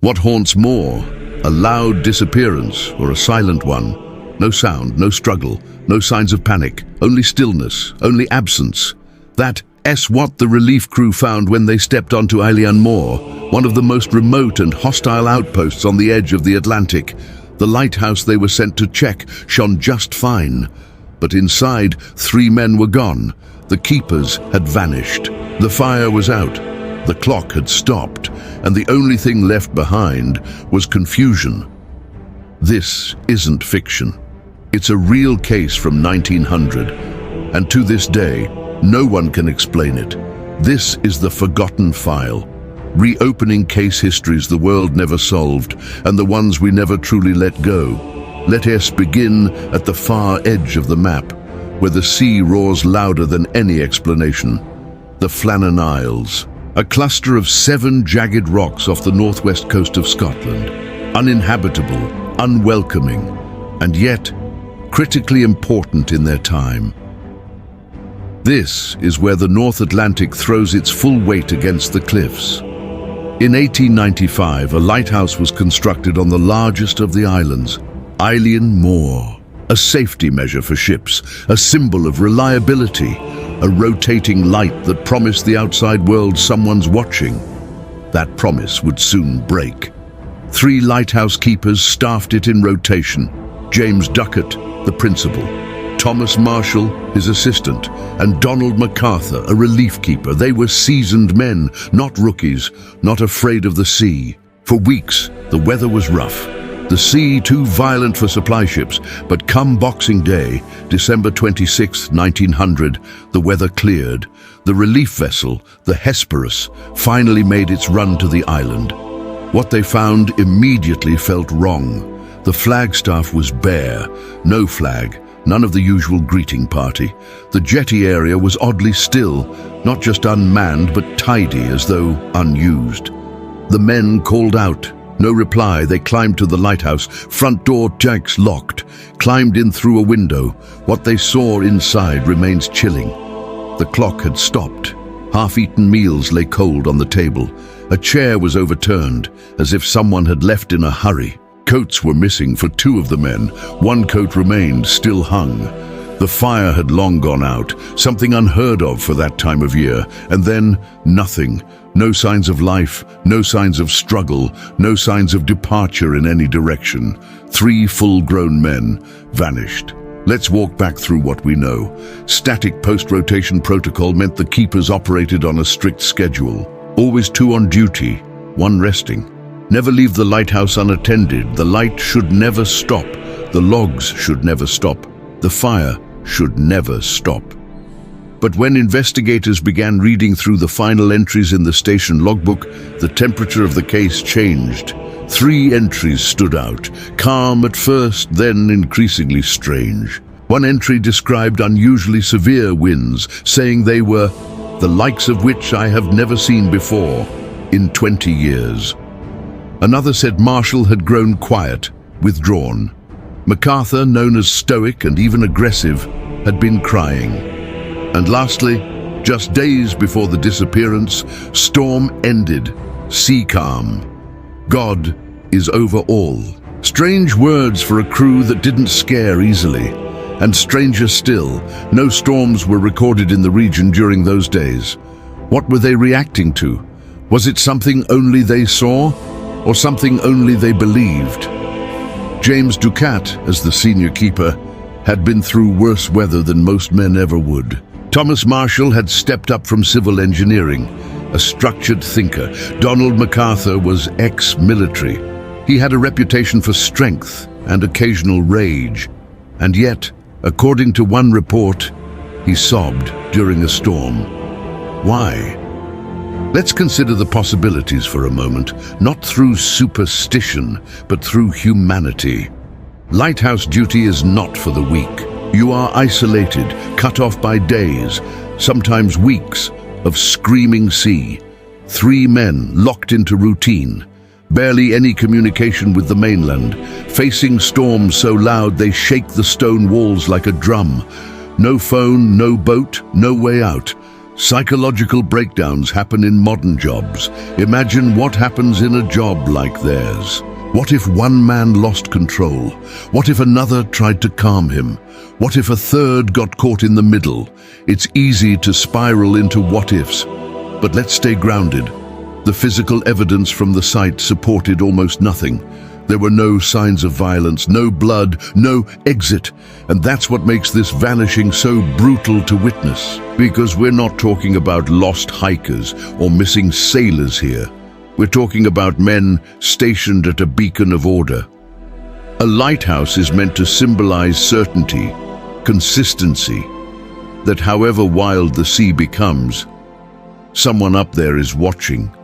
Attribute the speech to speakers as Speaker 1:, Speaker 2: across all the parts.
Speaker 1: What haunts more? A loud disappearance or a silent one? No sound, no struggle, no signs of panic, only stillness, only absence. That's what the relief crew found when they stepped onto Eilean Mòr, one of the most remote and hostile outposts on the edge of the Atlantic. The lighthouse they were sent to check shone just fine. But inside, 3 men were gone. The keepers had vanished. The fire was out. The clock had stopped, and the only thing left behind was confusion. This isn't fiction. It's a real case from 1900, and to this day, no one can explain it. This is the forgotten file, reopening case histories the world never solved, and the ones we never truly let go. Let us begin at the far edge of the map, where the sea roars louder than any explanation. The Flannan Isles, a cluster of 7 jagged rocks off the northwest coast of Scotland, uninhabitable, unwelcoming, and yet critically important in their time. This is where the North Atlantic throws its full weight against the cliffs. In 1895, a lighthouse was constructed on the largest of the islands, Eilean Mòr, a safety measure for ships, a symbol of reliability, a rotating light that promised the outside world someone's watching. That promise would soon break. 3 lighthouse keepers staffed it in rotation: James Ducat, the principal, Thomas Marshall, his assistant, and Donald MacArthur, a relief keeper. They were seasoned men, not rookies, not afraid of the sea. For weeks, the weather was rough. The sea too violent for supply ships, but come Boxing Day, December 26, 1900, the weather cleared. The relief vessel, the Hesperus, finally made its run to the island. What they found immediately felt wrong. The flagstaff was bare, no flag, none of the usual greeting party. The jetty area was oddly still, not just unmanned, but tidy, as though unused. The men called out. No reply. They climbed to the lighthouse, front door jacks locked, climbed in through a window. What they saw inside remains chilling. The clock had stopped. Half-eaten meals lay cold on the table. A chair was overturned, as if someone had left in a hurry. Coats were missing for 2 of the men. 1 coat remained, still hung. The fire had long gone out, something unheard of for that time of year. And then, nothing. No signs of life, no signs of struggle, no signs of departure in any direction. 3 full-grown men vanished. Let's walk back through what we know. Static post-rotation protocol meant the keepers operated on a strict schedule. Always 2 on duty, 1 resting. Never leave the lighthouse unattended. The light should never stop. The logs should never stop. The fire should never stop. But when investigators began reading through the final entries in the station logbook, the temperature of the case changed. 3 entries stood out, calm at first, then increasingly strange. 1 entry described unusually severe winds, saying they were the likes of which I have never seen before in 20 years. Another said Marshall had grown quiet, withdrawn. MacArthur, known as stoic and even aggressive, had been crying. And lastly, just days before the disappearance, storm ended, sea calm. God is over all. Strange words for a crew that didn't scare easily. And stranger still, no storms were recorded in the region during those days. What were they reacting to? Was it something only they saw, or something only they believed? James Ducat, as the senior keeper, had been through worse weather than most men ever would. Thomas Marshall had stepped up from civil engineering, a structured thinker. Donald MacArthur was ex-military. He had a reputation for strength and occasional rage. And yet, according to 1 report, he sobbed during a storm. Why? Let's consider the possibilities for a moment, not through superstition, but through humanity. Lighthouse duty is not for the weak. You are isolated, cut off by days, sometimes weeks, of screaming sea. 3 men locked into routine, barely any communication with the mainland, facing storms so loud they shake the stone walls like a drum. No phone, no boat, no way out. Psychological breakdowns happen in modern jobs. Imagine what happens in a job like theirs. What if one man lost control? What if another tried to calm him? What if a third got caught in the middle? It's easy to spiral into what-ifs, but let's stay grounded. The physical evidence from the site supported almost nothing. There were no signs of violence, no blood, no exit. And that's what makes this vanishing so brutal to witness. Because we're not talking about lost hikers or missing sailors here. We're talking about men stationed at a beacon of order. A lighthouse is meant to symbolize certainty, consistency, that however wild the sea becomes, someone up there is watching.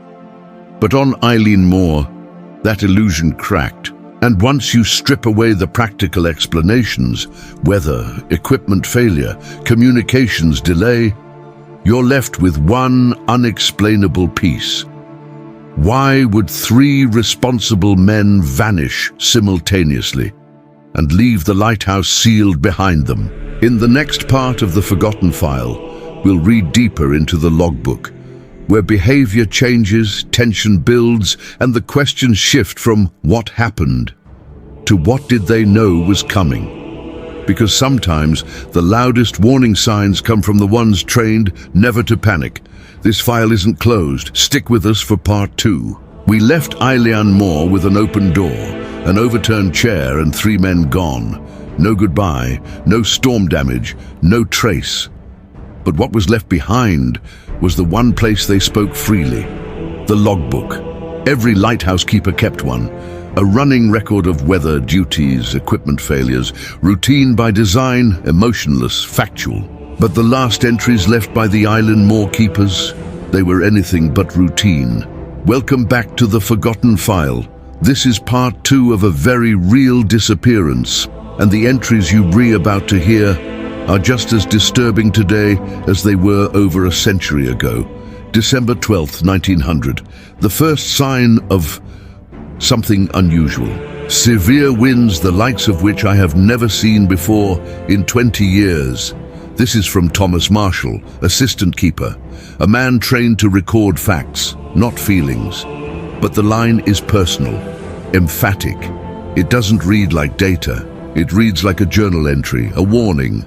Speaker 1: But on Eilean Mòr, that illusion cracked. And once you strip away the practical explanations, weather, equipment failure, communications delay, you're left with one unexplainable piece. Why would 3 responsible men vanish simultaneously and leave the lighthouse sealed behind them? In the next part of the Forgotten File, we'll read deeper into the logbook, where behavior changes, tension builds, and the questions shift from what happened to what did they know was coming. Because sometimes the loudest warning signs come from the ones trained never to panic. This file isn't closed. Stick with us for part 2. We left Eilean Mòr with an open door, an overturned chair, and 3 men gone. No goodbye, no storm damage, no trace. But what was left behind was the one place they spoke freely, the logbook. Every lighthouse keeper kept one, a running record of weather, duties, equipment failures, routine by design, emotionless, factual. But the last entries left by the Eilean Mòr keepers, they were anything but routine. Welcome back to the Forgotten File. This is part 2 of a very real disappearance, and the entries you're about to hear are just as disturbing today as they were over a century ago. December 12th, 1900. The first sign of something unusual. Severe winds, the likes of which I have never seen before in 20 years. This is from Thomas Marshall, assistant keeper, a man trained to record facts, not feelings. But the line is personal, emphatic. It doesn't read like data. It reads like a journal entry, a warning.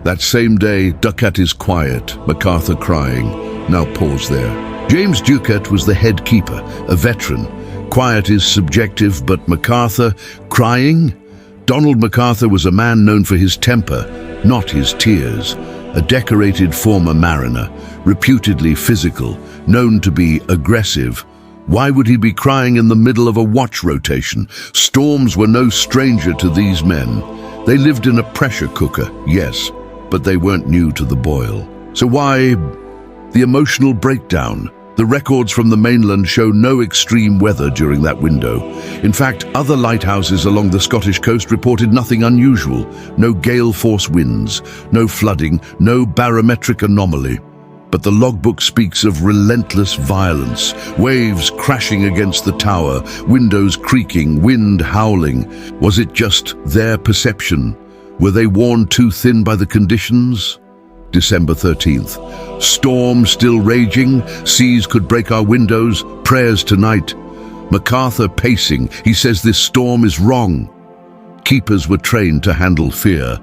Speaker 1: That same day, Ducat is quiet, MacArthur crying. Now pause there. James Ducat was the head keeper, a veteran. Quiet is subjective, but MacArthur crying? Donald MacArthur was a man known for his temper, not his tears. A decorated former mariner, reputedly physical, known to be aggressive. Why would he be crying in the middle of a watch rotation? Storms were no stranger to these men. They lived in a pressure cooker, yes, but they weren't new to the boil. So why the emotional breakdown? The records from the mainland show no extreme weather during that window. In fact, other lighthouses along the Scottish coast reported nothing unusual. No gale force winds, no flooding, no barometric anomaly. But the logbook speaks of relentless violence, waves crashing against the tower, windows creaking, wind howling. Was it just their perception? Were they worn too thin by the conditions? December 13th. Storm still raging, seas could break our windows, prayers tonight. MacArthur pacing, he says this storm is wrong. Keepers were trained to handle fear,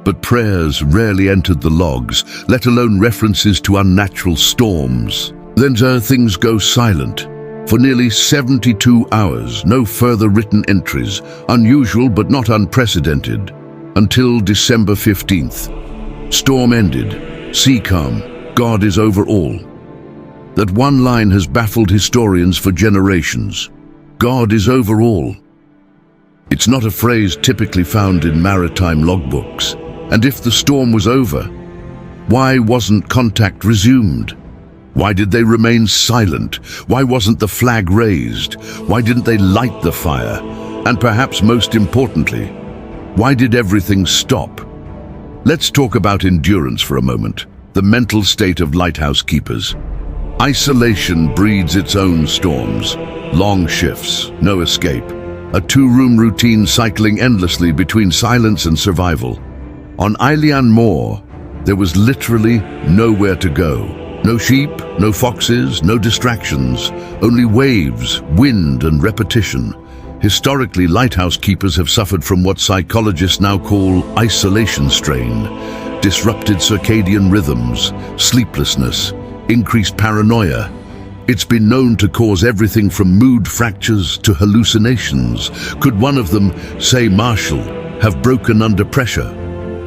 Speaker 1: but prayers rarely entered the logs, let alone references to unnatural storms. Then things go silent. For nearly 72 hours, no further written entries, unusual but not unprecedented, until December 15th. Storm ended, sea calm, God is over all. That one line has baffled historians for generations. God is over all. It's not a phrase typically found in maritime logbooks. And if the storm was over, why wasn't contact resumed? Why did they remain silent? Why wasn't the flag raised? Why didn't they light the fire? And perhaps most importantly, why did everything stop? Let's talk about endurance for a moment, the mental state of lighthouse keepers. Isolation breeds its own storms. Long shifts, no escape. A 2-room routine cycling endlessly between silence and survival. On Eilean Mòr, there was literally nowhere to go. No sheep, no foxes, no distractions, only waves, wind and repetition. Historically, lighthouse keepers have suffered from what psychologists now call isolation strain, disrupted circadian rhythms, sleeplessness, increased paranoia. It's been known to cause everything from mood fractures to hallucinations. Could one of them, say Marshall, have broken under pressure?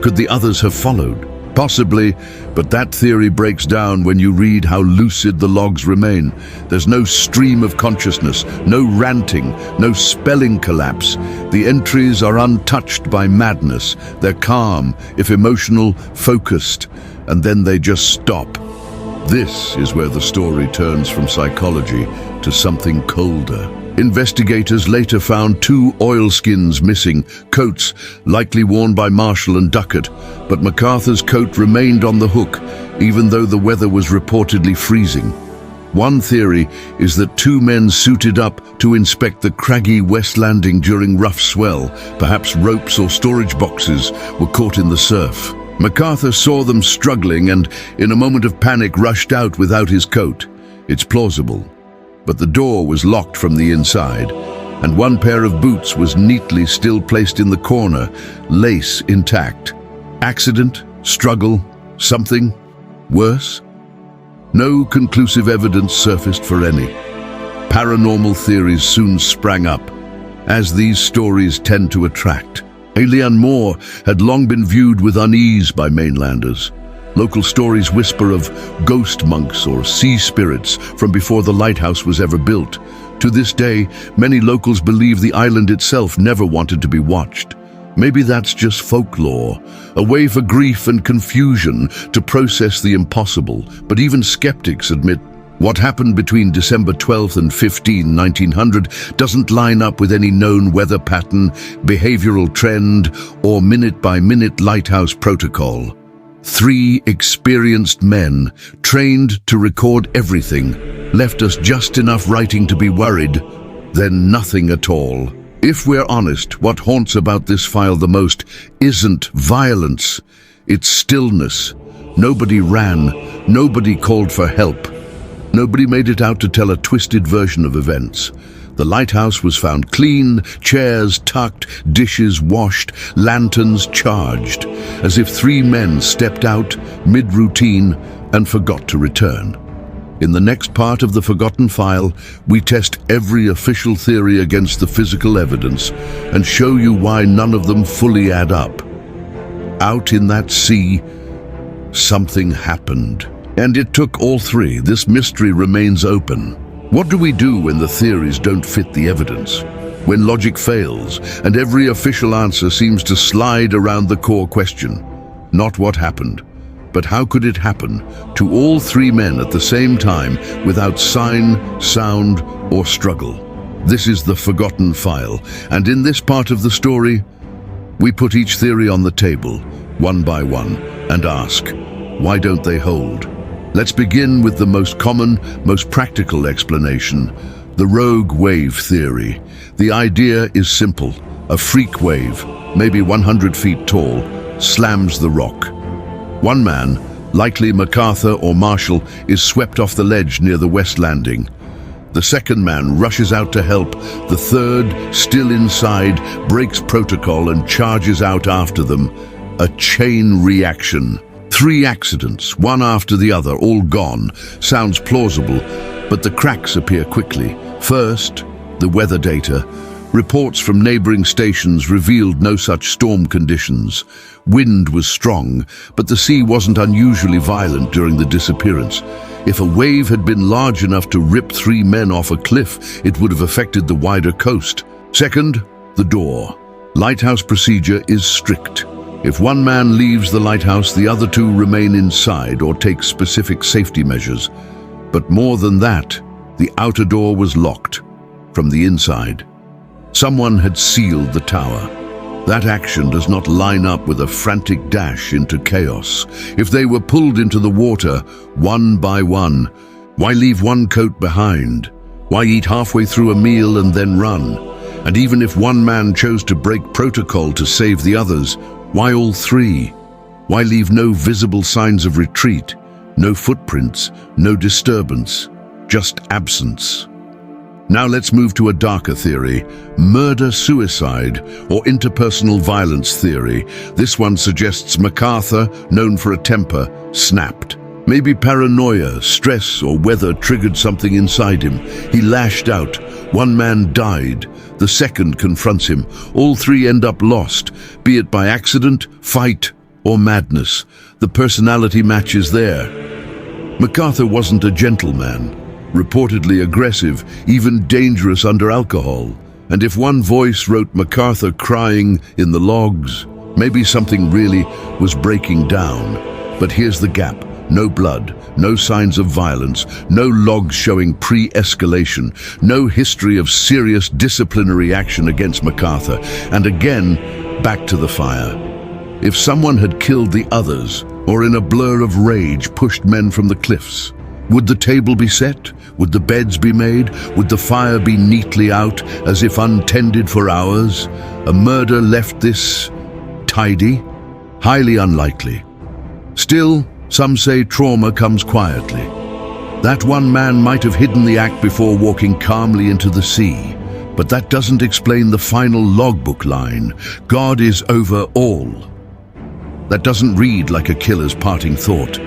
Speaker 1: Could the others have followed? Possibly, but that theory breaks down when you read how lucid the logs remain. There's no stream of consciousness, no ranting, no spelling collapse. The entries are untouched by madness. They're calm, if emotional, focused, and then they just stop. This is where the story turns from psychology to something colder. Investigators later found 2 oilskins missing, coats likely worn by Marshall and Duckett, but MacArthur's coat remained on the hook, even though the weather was reportedly freezing. One theory is that 2 men suited up to inspect the craggy west landing during rough swell. Perhaps ropes or storage boxes were caught in the surf. MacArthur saw them struggling and, in a moment of panic, rushed out without his coat. It's plausible. But the door was locked from the inside, and 1 pair of boots was neatly still placed in the corner, lace intact. Accident? Struggle? Something? Worse? No conclusive evidence surfaced for any. Paranormal theories soon sprang up, as these stories tend to attract. Eilean Mòr had long been viewed with unease by mainlanders. Local stories whisper of ghost monks or sea spirits from before the lighthouse was ever built. To this day, many locals believe the island itself never wanted to be watched. Maybe that's just folklore, a way for grief and confusion to process the impossible. But even skeptics admit what happened between December 12th and 1900 doesn't line up with any known weather pattern, behavioral trend, or minute-by-minute lighthouse protocol. 3 experienced men, trained to record everything, left us just enough writing to be worried, then nothing at all. If we're honest, what haunts about this file the most isn't violence, it's stillness. Nobody ran, nobody called for help. Nobody made it out to tell a twisted version of events. The lighthouse was found clean, chairs tucked, dishes washed, lanterns charged, as if 3 men stepped out mid-routine and forgot to return. In the next part of the Forgotten File, we test every official theory against the physical evidence and show you why none of them fully add up. Out in that sea, something happened. And it took all 3. This mystery remains open. What do we do when the theories don't fit the evidence? When logic fails and every official answer seems to slide around the core question? Not what happened, but how could it happen to all 3 men at the same time without sign, sound, or struggle? This is the Forgotten File, and in this part of the story, we put each theory on the table, one by one, and ask, why don't they hold? Let's begin with the most common, most practical explanation, the rogue wave theory. The idea is simple. A freak wave, maybe 100 feet tall, slams the rock. 1 man, likely MacArthur or Marshall, is swept off the ledge near the west landing. The 2nd man rushes out to help. The 3rd, still inside, breaks protocol and charges out after them. A chain reaction. 3 accidents, one after the other, all gone. Sounds plausible, but the cracks appear quickly. First, the weather data. Reports from neighboring stations revealed no such storm conditions. Wind was strong, but the sea wasn't unusually violent during the disappearance. If a wave had been large enough to rip 3 men off a cliff, it would have affected the wider coast. Second, the door. Lighthouse procedure is strict. If 1 man leaves the lighthouse, the other 2 remain inside or take specific safety measures. But more than that, the outer door was locked from the inside. Someone had sealed the tower. That action does not line up with a frantic dash into chaos. If they were pulled into the water, one by one, why leave 1 coat behind? Why eat halfway through a meal and then run? And even if 1 man chose to break protocol to save the others, why all 3? Why leave no visible signs of retreat? no footprints, no disturbance, just absence. Now let's move to a darker theory, murder-suicide or interpersonal violence theory. This one suggests MacArthur, known for a temper, snapped. Maybe paranoia, stress, or weather triggered something inside him. He lashed out. One man died. The second confronts him. All three end up lost, be it by accident, fight, or madness. The personality match is there. MacArthur wasn't a gentleman. Reportedly aggressive, even dangerous under alcohol. And if one voice wrote MacArthur crying in the logs, maybe something really was breaking down. But here's the gap. No blood, no signs of violence, no logs showing pre-escalation, no history of serious disciplinary action against MacArthur. And again, back to the fire. If someone had killed the others, or in a blur of rage pushed men from the cliffs, would the table be set? Would the beds be made? Would the fire be neatly out, as if untended for hours? A murder left this tidy? Highly unlikely. Still, some say trauma comes quietly. That one man might have hidden the act before walking calmly into the sea. But that doesn't explain the final logbook line, "God is over all." That doesn't read like a killer's parting thought.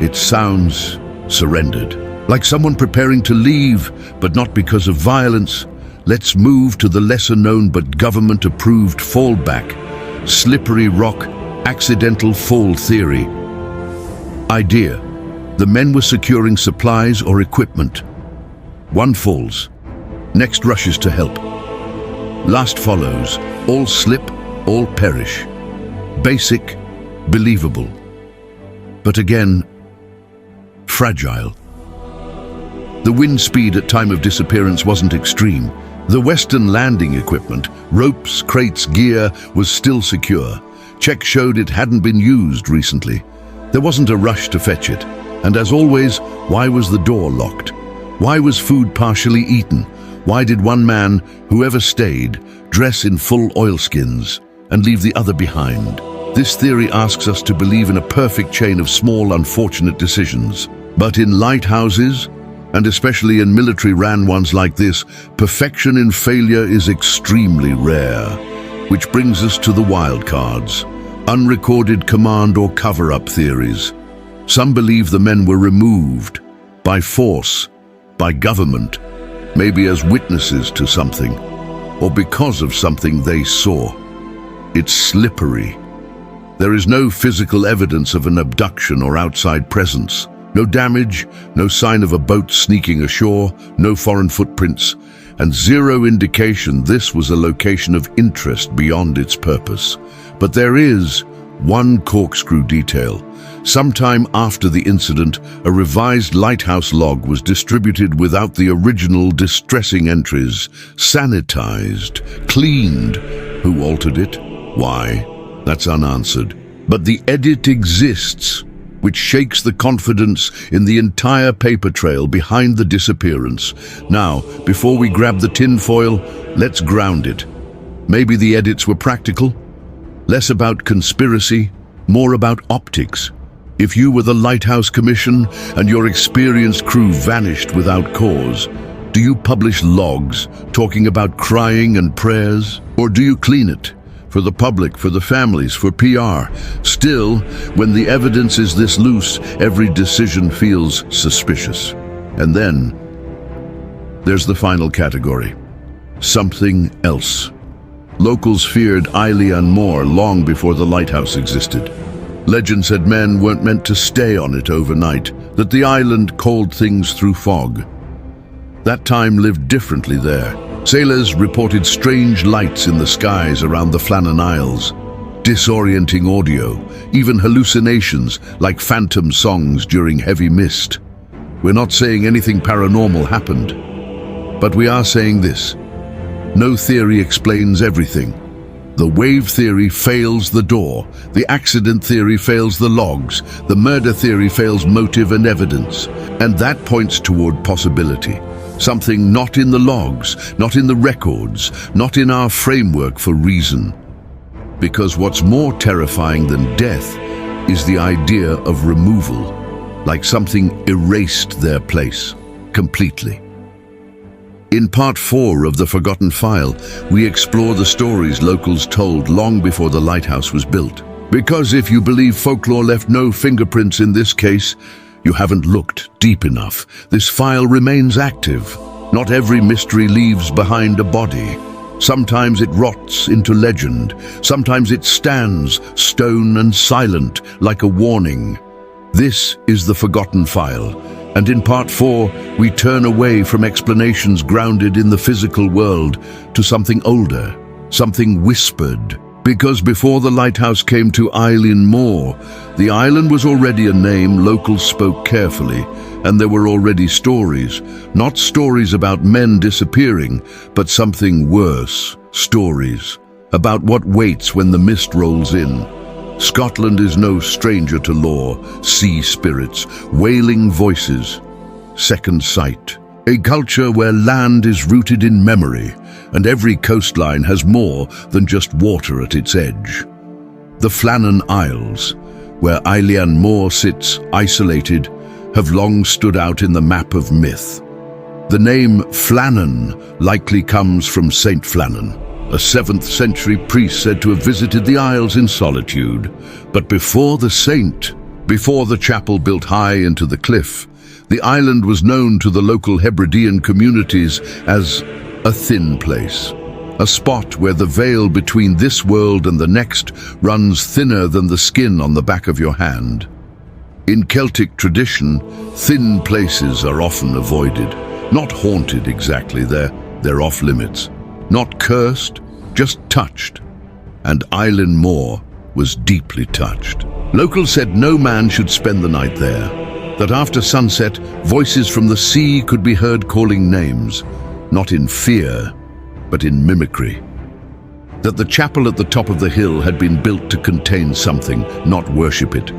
Speaker 1: It sounds surrendered. Like someone preparing to leave, but not because of violence. Let's move to the lesser-known but government-approved fallback. Slippery rock, accidental fall theory. Idea: the men were securing supplies or equipment. One falls. Next rushes to help. Last follows. All slip, all perish. Basic, believable. But again, fragile. The wind speed at time of disappearance wasn't extreme. The Western landing equipment, ropes, crates, gear, was still secure. Checks showed it hadn't been used recently. There wasn't a rush to fetch it. And as always, why was the door locked? Why was food partially eaten? Why did one man, whoever stayed, dress in full oilskins and leave the other behind? This theory asks us to believe in a perfect chain of small, unfortunate decisions. But in lighthouses, and especially in military-ran ones like this, perfection in failure is extremely rare. Which brings us to the wild cards. Unrecorded command or cover-up theories. Some believe the men were removed by force, by government, maybe as witnesses to something, or because of something they saw. It's slippery. There is no physical evidence of an abduction or outside presence. No damage, no sign of a boat sneaking ashore, no foreign footprints, and zero indication this was a location of interest beyond its purpose. But there is one corkscrew detail. Sometime after the incident, a revised lighthouse log was distributed without the original distressing entries, sanitized, cleaned. Who altered it? Why? That's unanswered. But the edit exists, which shakes the confidence in the entire paper trail behind the disappearance. Now, before we grab the tinfoil, let's ground it. Maybe the edits were practical, less about conspiracy, more about optics. If you were the Lighthouse Commission and your experienced crew vanished without cause, do you publish logs talking about crying and prayers? Or do you clean it? For the public, for the families, for PR. Still, when the evidence is this loose, every decision feels suspicious. And then, there's the final category. Something else. Locals feared Eilean Mòr long before the lighthouse existed. Legend said men weren't meant to stay on it overnight, that the island called things through fog. That time lived differently there. Sailors reported strange lights in the skies around the Flannan Isles, disorienting audio, even hallucinations like phantom songs during heavy mist. We're not saying anything paranormal happened, but we are saying this. No theory explains everything. The wave theory fails the door, the accident theory fails the logs, the murder theory fails motive and evidence, and that points toward possibility. Something not in the logs, not in the records, not in our framework for reason. Because what's more terrifying than death is the idea of removal. like something erased their place completely. In part 4 of The Forgotten File, we explore the stories locals told long before the lighthouse was built. Because if you believe folklore left no fingerprints in this case, you haven't looked deep enough. This file remains active. Not every mystery leaves behind a body. Sometimes it rots into legend. Sometimes it stands, stone and silent, like a warning. This is The Forgotten File, and in part 4, we turn away from explanations grounded in the physical world to something older, something whispered. Because before the lighthouse came to Eilean Mòr, the island was already a name locals spoke carefully, and there were already stories. Not stories about men disappearing, but something worse. Stories about what waits when the mist rolls in. Scotland is no stranger to lore, sea spirits, wailing voices, second sight. A culture where land is rooted in memory, and every coastline has more than just water at its edge. The Flannan Isles, where Eilean Mòr sits isolated, have long stood out in the map of myth. The name Flannan likely comes from Saint Flannan, a 7th century priest said to have visited the Isles in solitude. But before the saint, before the chapel built high into the cliff, the island was known to the local Hebridean communities as a thin place, a spot where the veil between this world and the next runs thinner than the skin on the back of your hand. In Celtic tradition, thin places are often avoided. Not haunted exactly, they're off limits. Not cursed, just touched. And Eilean Mòr was deeply touched. Locals said no man should spend the night there, that after sunset, voices from the sea could be heard calling names, not in fear, but in mimicry. That the chapel at the top of the hill had been built to contain something, not worship it.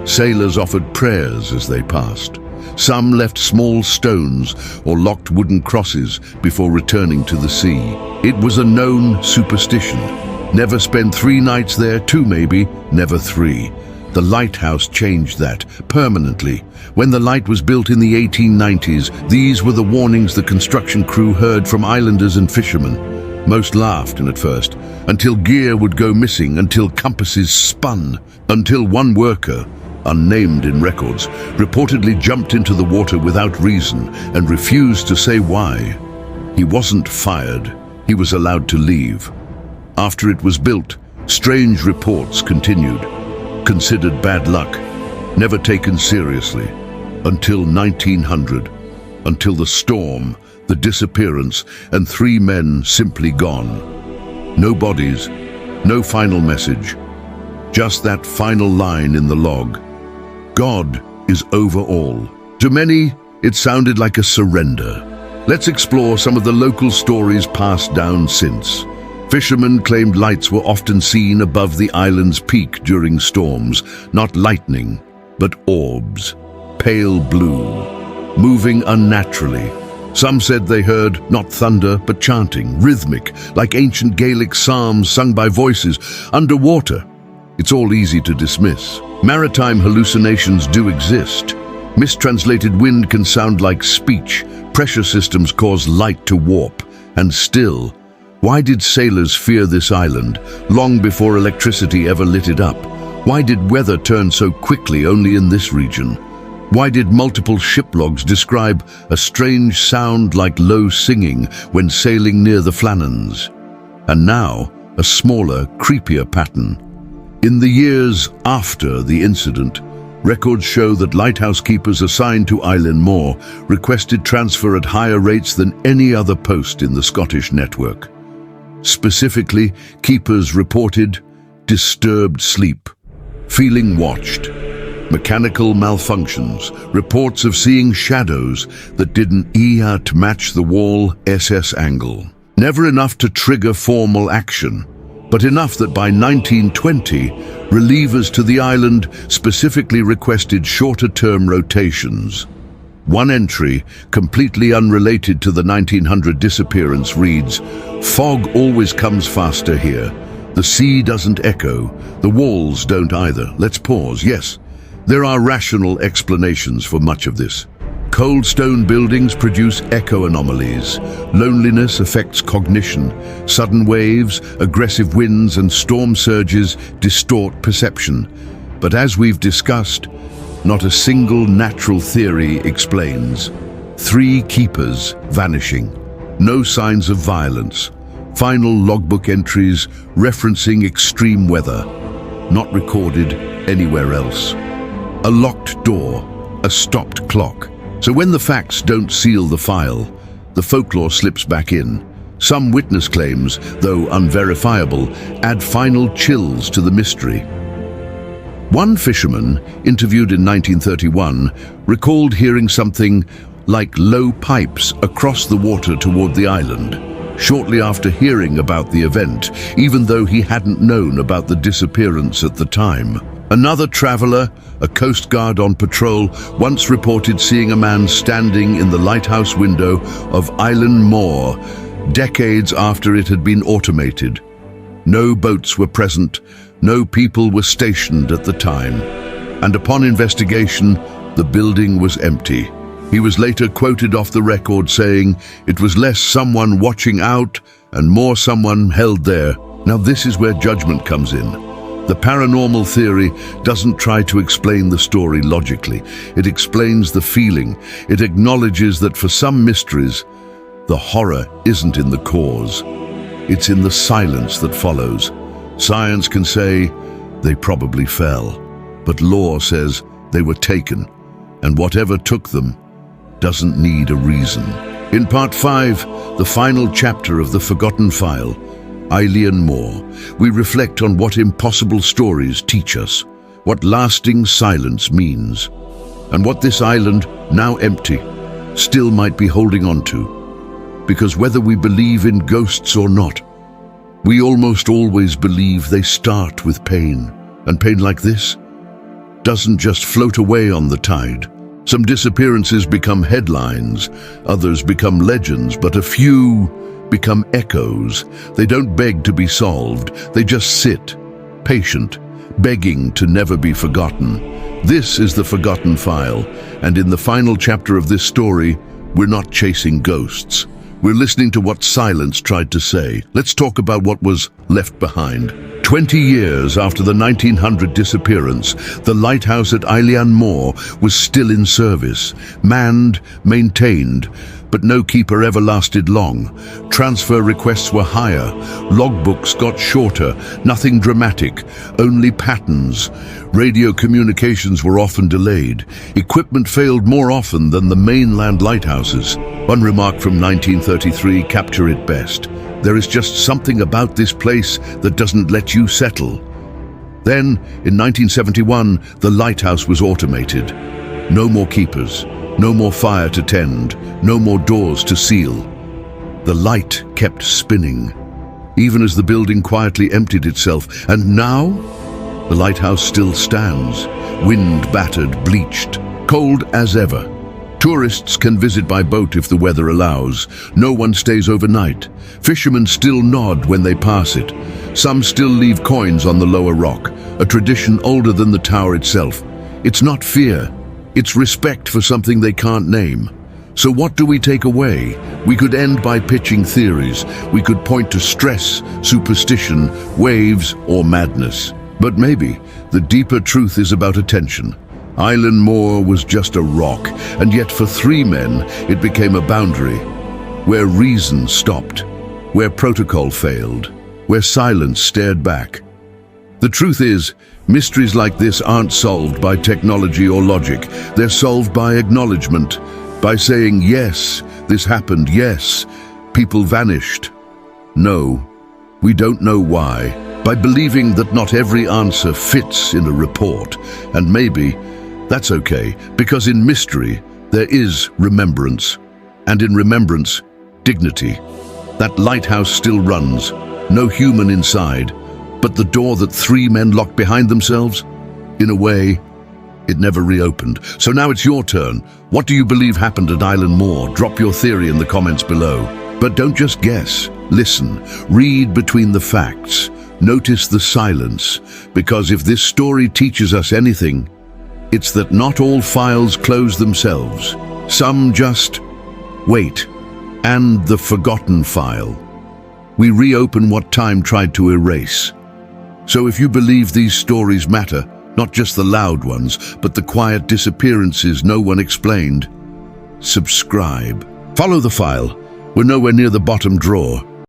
Speaker 1: Sailors offered prayers as they passed. Some left small stones or locked wooden crosses before returning to the sea. It was a known superstition. Never spend 3 nights there, 2 maybe, never 3. The lighthouse changed that permanently. When the light was built in the 1890s, these were the warnings the construction crew heard from islanders and fishermen. Most laughed at first, until gear would go missing, until compasses spun, until one worker, unnamed in records, reportedly jumped into the water without reason and refused to say why. He wasn't fired, he was allowed to leave. After it was built, strange reports continued. Considered bad luck, never taken seriously, until 1900, until the storm, the disappearance, and 3 men simply gone. No bodies, no final message, just that final line in the log. God is over all. To many, it sounded like a surrender. Let's explore some of the local stories passed down since. Fishermen claimed lights were often seen above the island's peak during storms, not lightning, but orbs, pale blue, moving unnaturally. Some said they heard not thunder, but chanting, rhythmic, like ancient Gaelic psalms sung by voices underwater. It's all easy to dismiss. Maritime hallucinations do exist. Mistranslated wind can sound like speech. Pressure systems cause light to warp. And still, why did sailors fear this island long before electricity ever lit it up? Why did weather turn so quickly only in this region? Why did multiple ship logs describe a strange sound like low singing when sailing near the Flannans? And now, a smaller, creepier pattern. In the years after the incident, records show that lighthouse keepers assigned to Eilean Mòr requested transfer at higher rates than any other post in the Scottish network. Specifically, keepers reported disturbed sleep, feeling watched, mechanical malfunctions, reports of seeing shadows that didn't match the wall SS angle. Never enough to trigger formal action, but enough that by 1920, relievers to the island specifically requested shorter-term rotations. One entry, completely unrelated to the 1900 disappearance, reads, "Fog always comes faster here. The sea doesn't echo. The walls don't either." Let's pause. Yes, There are rational explanations for much of this. Cold stone buildings produce echo anomalies. Loneliness affects cognition. Sudden waves, aggressive winds, and storm surges distort perception. But as we've discussed, not a single natural theory explains. 3 keepers vanishing. No signs of violence. Final logbook entries referencing extreme weather. Not recorded anywhere else. A locked door. A stopped clock. So when the facts don't seal the file, the folklore slips back in. Some witness claims, though unverifiable, add final chills to the mystery. One fisherman, interviewed in 1931, recalled hearing something like low pipes across the water toward the island, shortly after hearing about the event, even though he hadn't known about the disappearance at the time. Another traveler, a coast guard on patrol, once reported seeing a man standing in the lighthouse window of Eilean Mòr, decades after it had been automated. No boats were present, no people were stationed at the time, and upon investigation, the building was empty. He was later quoted off the record saying, "It was less someone watching out and more someone held there." Now this is where judgment comes in. The paranormal theory doesn't try to explain the story logically. It explains the feeling. It acknowledges that for some mysteries, the horror isn't in the cause. It's in the silence that follows. Science can say they probably fell, but law says they were taken, and whatever took them doesn't need a reason. In part 5, the final chapter of The Forgotten File, Eilean Mòr, we reflect on what impossible stories teach us, what lasting silence means, and what this island, now empty, still might be holding on to. Because whether we believe in ghosts or not, we almost always believe they start with pain, and pain like this doesn't just float away on the tide. Some disappearances become headlines, others become legends, but a few become echoes. They don't beg to be solved, they just sit, patient, begging to never be forgotten. This is The Forgotten File, and in the final chapter of this story, we're not chasing ghosts. We're listening to what silence tried to say. Let's talk about what was left behind. 20 years after the 1900 disappearance, the lighthouse at Eilean Mòr was still in service, manned, maintained, but no keeper ever lasted long. Transfer requests were higher, logbooks got shorter, nothing dramatic, only patterns. Radio communications were often delayed. Equipment failed more often than the mainland lighthouses. One remark from 1933 captured it best. "There is just something about this place that doesn't let you settle." Then, in 1971, the lighthouse was automated. No more keepers, no more fire to tend, no more doors to seal. The light kept spinning, even as the building quietly emptied itself. And now, the lighthouse still stands, wind-battered, bleached, cold as ever. Tourists can visit by boat if the weather allows. No one stays overnight. Fishermen still nod when they pass it. Some still leave coins on the lower rock, a tradition older than the tower itself. It's not fear, it's respect for something they can't name. So what do we take away? We could end by pitching theories. We could point to stress, superstition, waves, or madness. But maybe the deeper truth is about attention. Eilean Mòr was just a rock, and yet for 3 men it became a boundary, where reason stopped, where protocol failed, where silence stared back. The truth is, mysteries like this aren't solved by technology or logic. They're solved by acknowledgement, by saying, yes, this happened, yes, people vanished. No, we don't know why. By believing that not every answer fits in a report, and maybe that's okay, because in mystery, there is remembrance, and in remembrance, dignity. That lighthouse still runs, no human inside, but the door that 3 men locked behind themselves, in a way, it never reopened. So now it's your turn. What do you believe happened at Eilean Mòr? Drop your theory in the comments below. But don't just guess, listen, read between the facts, notice the silence, because if this story teaches us anything, It's that not all files close themselves. Some just wait. And the forgotten file. We reopen what time tried to erase. So if you believe these stories matter, not just the loud ones, but the quiet disappearances no one explained, subscribe. Follow the file. We're nowhere near the bottom drawer.